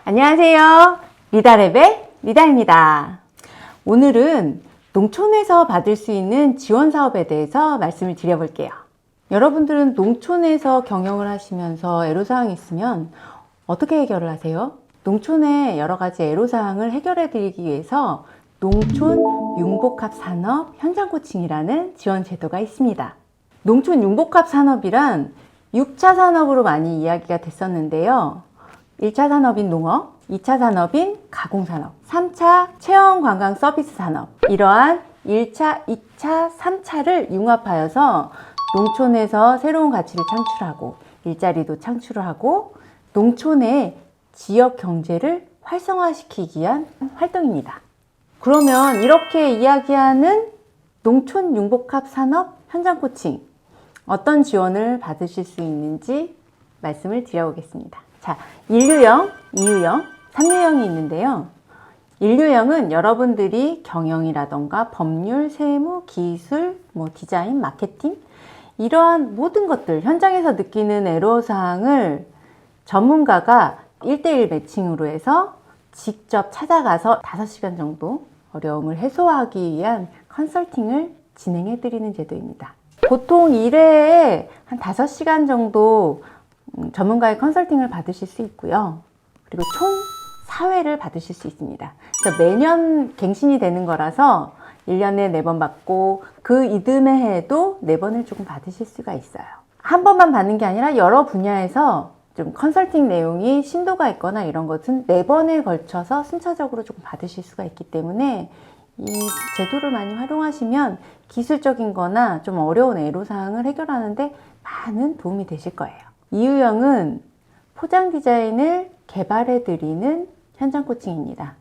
안녕하세요. 리다랩의 리다입니다. 오늘은 농촌에서 받을 수 있는 지원 사업에 대해서 말씀을 드려볼게요. 여러분들은 농촌에서 경영을 하시면서 애로사항이 있으면 어떻게 해결을 하세요? 농촌의 여러 가지 애로사항을 해결해 드리기 위해서 농촌 융복합 산업 현장 코칭이라는 지원 제도가 있습니다. 농촌 융복합 산업이란 6차 산업으로 많이 이야기가 됐었는데요. 1차 산업인 농업, 2차 산업인 가공산업, 3차 체험관광 서비스 산업, 이러한 1차, 2차, 3차를 융합하여서 농촌에서 새로운 가치를 창출하고 일자리도 창출을 하고 농촌의 지역 경제를 활성화시키기 위한 활동입니다. 그러면 이렇게 이야기하는 농촌 융복합 산업 현장 코칭 어떤 지원을 받으실 수 있는지 말씀을 드려보겠습니다. 자, 1유형, 2유형, 3유형이 있는데요. 1유형은 여러분들이 경영이라던가 법률, 세무, 기술, 디자인, 마케팅 이러한 모든 것들 현장에서 느끼는 애로사항을 전문가가 1대1 매칭으로 해서 직접 찾아가서 5시간 정도 어려움을 해소하기 위한 컨설팅을 진행해 드리는 제도입니다. 보통 1회에 한 5시간 정도 전문가의 컨설팅을 받으실 수 있고요. 그리고 총 4회를 받으실 수 있습니다. 그래서 매년 갱신이 되는 거라서 1년에 4번 받고 그 이듬해 해에도 4번을 조금 받으실 수가 있어요. 한 번만 받는 게 아니라 여러 분야에서 좀 컨설팅 내용이 심도가 있거나 이런 것은 4번에 걸쳐서 순차적으로 조금 받으실 수가 있기 때문에 이 제도를 많이 활용하시면 기술적인 거나 좀 어려운 애로사항을 해결하는데 많은 도움이 되실 거예요. 이유형은 포장 디자인을 개발해 드리는 현장 코칭입니다.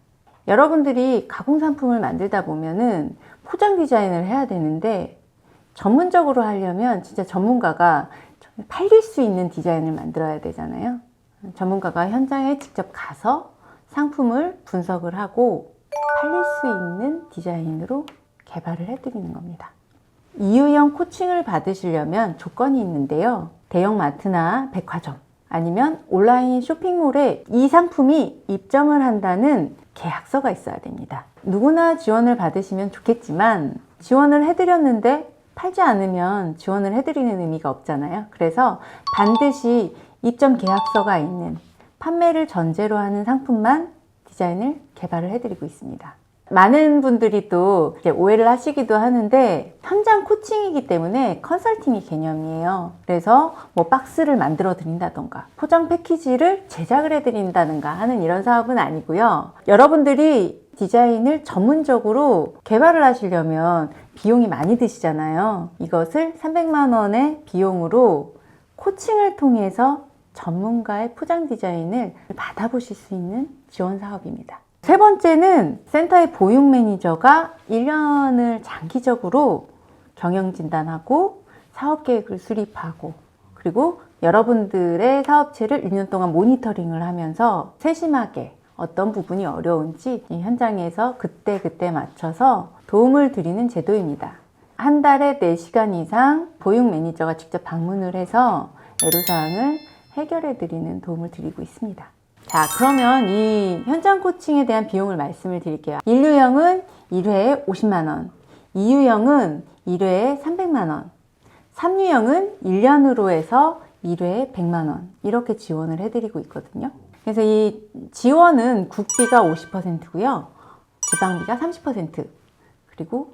여러분들이 가공상품을 만들다 보면은 포장 디자인을 해야 되는데 전문적으로 하려면 진짜 전문가가 팔릴 수 있는 디자인을 만들어야 되잖아요. 전문가가 현장에 직접 가서 상품을 분석을 하고 팔릴 수 있는 디자인으로 개발을 해드리는 겁니다. 이유형 코칭을 받으시려면 조건이 있는데요. 대형마트나 백화점 아니면 온라인 쇼핑몰에 이 상품이 입점을 한다는 계약서가 있어야 됩니다. 누구나 지원을 받으시면 좋겠지만 지원을 해드렸는데 팔지 않으면 지원을 해드리는 의미가 없잖아요. 그래서 반드시 입점 계약서가 있는 판매를 전제로 하는 상품만 디자인을 개발을 해드리고 있습니다. 많은 분들이 또 오해를 하시기도 하는데 현장 코칭이기 때문에 컨설팅이 개념이에요. 그래서 박스를 만들어 드린다던가 포장 패키지를 제작을 해 드린다든가 하는 이런 사업은 아니고요. 여러분들이 디자인을 전문적으로 개발을 하시려면 비용이 많이 드시잖아요. 이것을 300만 원의 비용으로 코칭을 통해서 전문가의 포장 디자인을 받아보실 수 있는 지원 사업입니다. 세 번째는 센터의 보육 매니저가 1년을 장기적으로 경영 진단하고 사업 계획을 수립하고 그리고 여러분들의 사업체를 1년 동안 모니터링을 하면서 세심하게 어떤 부분이 어려운지 현장에서 그때 맞춰서 도움을 드리는 제도입니다. 한 달에 4시간 이상 보육 매니저가 직접 방문을 해서 애로사항을 해결해 드리는 도움을 드리고 있습니다. 자, 그러면 이 현장 코칭에 대한 비용을 말씀을 드릴게요. 1유형은 1회에 50만 원, 2유형은 1회에 300만 원, 3유형은 1년으로 해서 1회에 100만 원 이렇게 지원을 해드리고 있거든요. 그래서 이 지원은 국비가 50%고요. 지방비가 30% 그리고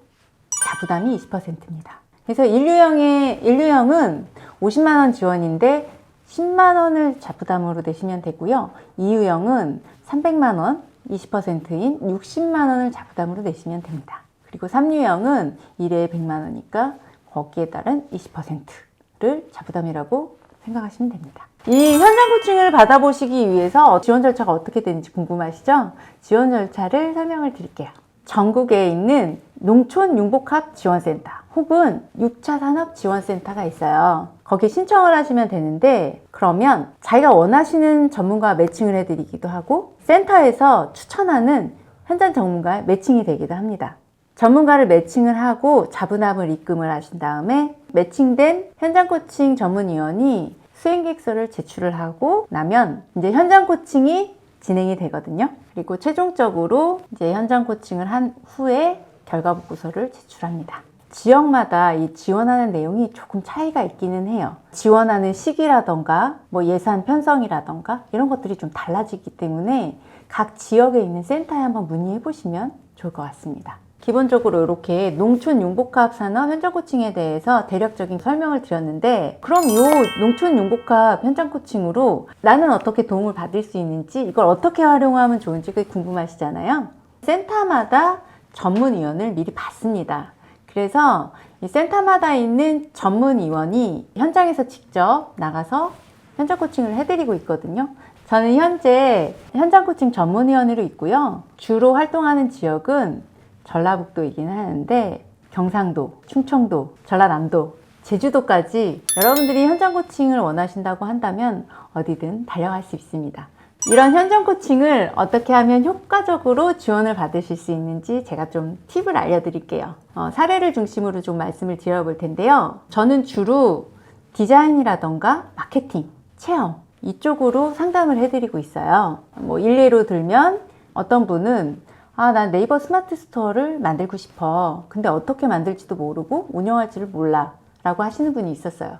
자부담이 20%입니다. 그래서 1유형은 50만 원 지원인데 10만 원을 자부담으로 내시면 되고요. 2유형은 300만 원, 20%인 60만 원을 자부담으로 내시면 됩니다. 그리고 3유형은 1회에 100만 원이니까 거기에 따른 20%를 자부담이라고 생각하시면 됩니다. 이 현장 코칭을 받아보시기 위해서 지원 절차가 어떻게 되는지 궁금하시죠? 지원 절차를 설명을 드릴게요. 전국에 있는 농촌 융복합 지원센터 혹은 6차 산업 지원센터가 있어요. 거기 신청을 하시면 되는데 그러면 자기가 원하시는 전문가와 매칭을 해드리기도 하고 센터에서 추천하는 현장 전문가와 매칭이 되기도 합니다. 전문가를 매칭을 하고 자부담을 입금을 하신 다음에 매칭된 현장 코칭 전문위원이 수행계획서를 제출을 하고 나면 이제 현장 코칭이 진행이 되거든요. 그리고 최종적으로 이제 현장 코칭을 한 후에 결과 보고서를 제출합니다. 지역마다 이 지원하는 내용이 조금 차이가 있기는 해요. 지원하는 시기라던가 뭐 예산 편성이라던가 이런 것들이 좀 달라지기 때문에 각 지역에 있는 센터에 한번 문의해 보시면 좋을 것 같습니다. 기본적으로 이렇게 농촌 융복합 산업 현장 코칭에 대해서 대략적인 설명을 드렸는데, 그럼 이 농촌 융복합 현장 코칭으로 나는 어떻게 도움을 받을 수 있는지, 이걸 어떻게 활용하면 좋은지 궁금하시잖아요. 센터마다 전문위원을 미리 받습니다. 그래서 이 센터마다 있는 전문위원이 현장에서 직접 나가서 현장 코칭을 해드리고 있거든요. 저는 현재 현장 코칭 전문위원으로 있고요. 주로 활동하는 지역은 전라북도이긴 하는데 경상도, 충청도, 전라남도, 제주도까지 여러분들이 현장 코칭을 원하신다고 한다면 어디든 달려갈 수 있습니다. 이런 현장 코칭을 어떻게 하면 효과적으로 지원을 받으실 수 있는지 제가 좀 팁을 알려드릴게요. 사례를 중심으로 좀 말씀을 드려볼 텐데요. 저는 주로 디자인이라던가 마케팅, 체험 이쪽으로 상담을 해드리고 있어요. 뭐 일례로 들면 어떤 분은 난 네이버 스마트 스토어를 만들고 싶어. 근데 어떻게 만들지도 모르고 운영할지를 몰라 라고 하시는 분이 있었어요.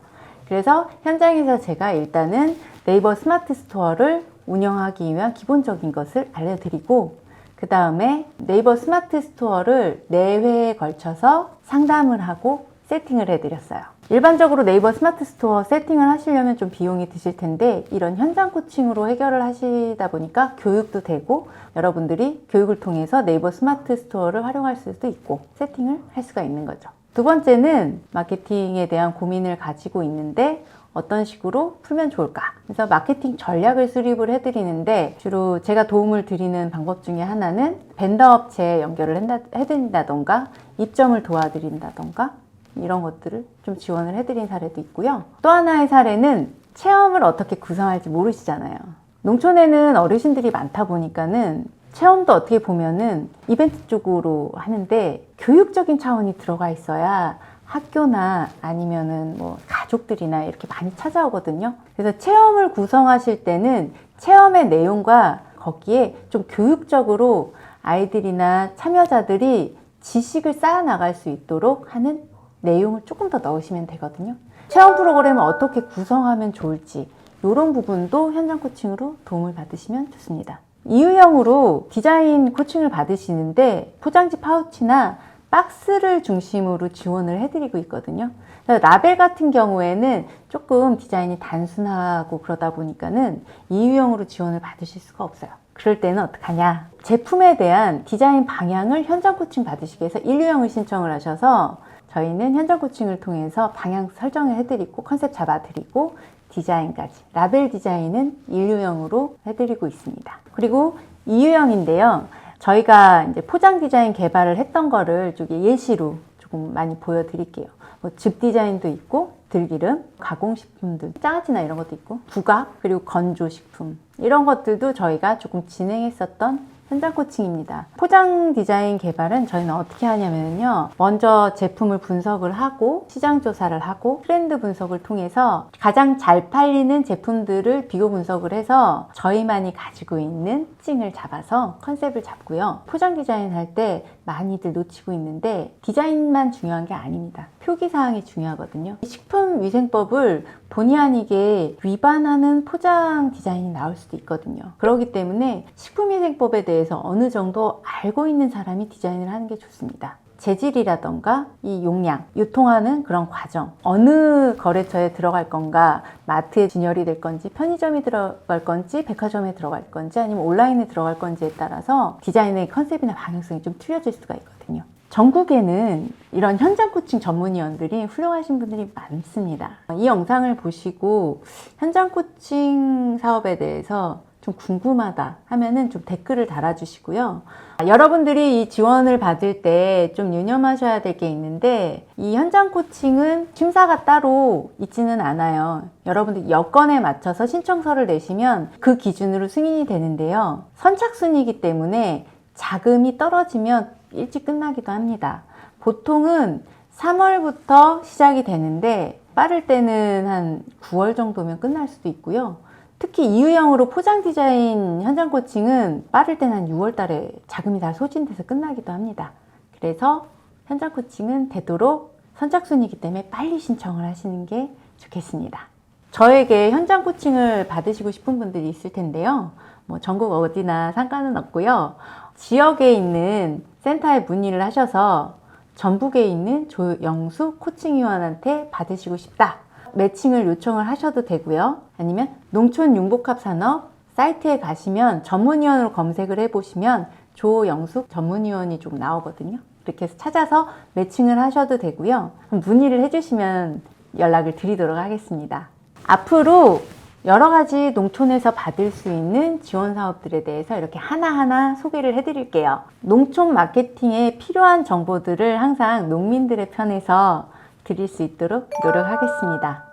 그래서 현장에서 제가 일단은 네이버 스마트 스토어를 운영하기 위한 기본적인 것을 알려드리고, 그 다음에 네이버 스마트 스토어를 4회에 걸쳐서 상담을 하고 세팅을 해드렸어요. 일반적으로 네이버 스마트 스토어 세팅을 하시려면 좀 비용이 드실 텐데, 이런 현장 코칭으로 해결을 하시다 보니까 교육도 되고 여러분들이 교육을 통해서 네이버 스마트 스토어를 활용할 수도 있고 세팅을 할 수가 있는 거죠. 두 번째는 마케팅에 대한 고민을 가지고 있는데 어떤 식으로 풀면 좋을까? 그래서 마케팅 전략을 수립을 해드리는데, 주로 제가 도움을 드리는 방법 중에 하나는 벤더 업체에 연결을 해드린다던가 입점을 도와드린다던가 이런 것들을 좀 지원을 해드린 사례도 있고요. 또 하나의 사례는 체험을 어떻게 구성할지 모르시잖아요. 농촌에는 어르신들이 많다 보니까는 체험도 어떻게 보면은 이벤트 쪽으로 하는데 교육적인 차원이 들어가 있어야 학교나 아니면은 뭐 가족들이나 이렇게 많이 찾아오거든요. 그래서 체험을 구성하실 때는 체험의 내용과 거기에 좀 교육적으로 아이들이나 참여자들이 지식을 쌓아 나갈 수 있도록 하는 내용을 조금 더 넣으시면 되거든요. 체험 프로그램을 어떻게 구성하면 좋을지 이런 부분도 현장 코칭으로 도움을 받으시면 좋습니다. 이유형으로 디자인 코칭을 받으시는데 포장지 파우치나 박스를 중심으로 지원을 해드리고 있거든요. 라벨 같은 경우에는 조금 디자인이 단순하고 그러다 보니까는 이유형으로 지원을 받으실 수가 없어요. 그럴 때는 어떡하냐? 제품에 대한 디자인 방향을 현장 코칭 받으시기 위해서 1유형을 신청을 하셔서 저희는 현장 코칭을 통해서 방향 설정을 해드리고 컨셉 잡아드리고 디자인까지, 라벨 디자인은 1유형으로 해드리고 있습니다. 그리고 2유형인데요. 저희가 이제 포장 디자인 개발을 했던 거를 좀 예시로 조금 많이 보여드릴게요. 뭐 즙 디자인도 있고, 들기름, 가공식품들, 장아찌나 이런 것도 있고, 부각, 그리고 건조식품 이런 것들도 저희가 조금 진행했었던 현장 코칭입니다. 포장 디자인 개발은 저희는 어떻게 하냐면요. 먼저 제품을 분석을 하고 시장 조사를 하고 트렌드 분석을 통해서 가장 잘 팔리는 제품들을 비교 분석을 해서 저희만이 가지고 있는 특징을 잡아서 컨셉을 잡고요. 포장 디자인 할 때 많이들 놓치고 있는데 디자인만 중요한 게 아닙니다. 표기사항이 중요하거든요. 식품위생법을 본의 아니게 위반하는 포장 디자인이 나올 수도 있거든요. 그렇기 때문에 식품위생법에 대해서 어느 정도 알고 있는 사람이 디자인을 하는 게 좋습니다. 재질이라던가 이 용량, 유통하는 그런 과정, 어느 거래처에 들어갈 건가, 마트에 진열이 될 건지, 편의점에 들어갈 건지, 백화점에 들어갈 건지, 아니면 온라인에 들어갈 건지에 따라서 디자인의 컨셉이나 방향성이 좀 틀려질 수가 있거든요. 전국에는 이런 현장 코칭 전문위원들이 훌륭하신 분들이 많습니다. 이 영상을 보시고 현장 코칭 사업에 대해서 좀 궁금하다 하면은 좀 댓글을 달아주시고요. 여러분들이 이 지원을 받을 때 좀 유념하셔야 될 게 있는데, 이 현장 코칭은 심사가 따로 있지는 않아요. 여러분들 여건에 맞춰서 신청서를 내시면 그 기준으로 승인이 되는데요. 선착순이기 때문에 자금이 떨어지면 일찍 끝나기도 합니다. 보통은 3월부터 시작이 되는데 빠를 때는 한 9월 정도면 끝날 수도 있고요. 특히 이유형으로 포장 디자인 현장 코칭은 빠를 때는 한 6월 달에 자금이 다 소진돼서 끝나기도 합니다. 그래서 현장 코칭은 되도록 선착순이기 때문에 빨리 신청을 하시는 게 좋겠습니다. 저에게 현장 코칭을 받으시고 싶은 분들이 있을 텐데요. 뭐 전국 어디나 상관은 없고요. 지역에 있는 센터에 문의를 하셔서 전북에 있는 조영수 코칭위원한테 받으시고 싶다. 매칭을 요청을 하셔도 되고요. 아니면 농촌융복합산업 사이트에 가시면 전문위원으로 검색을 해보시면 조영숙 전문위원이 좀 나오거든요. 이렇게 해서 찾아서 매칭을 하셔도 되고요. 문의를 해주시면 연락을 드리도록 하겠습니다. 앞으로 여러 가지 농촌에서 받을 수 있는 지원 사업들에 대해서 이렇게 하나하나 소개를 해드릴게요. 농촌 마케팅에 필요한 정보들을 항상 농민들의 편에서 드릴 수 있도록 노력하겠습니다.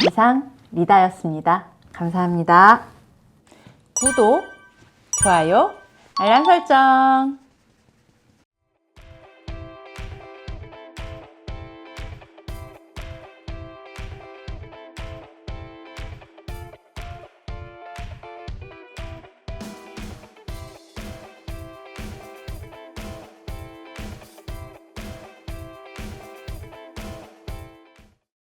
이상 리다였습니다. 감사합니다. 구독, 좋아요, 알람 설정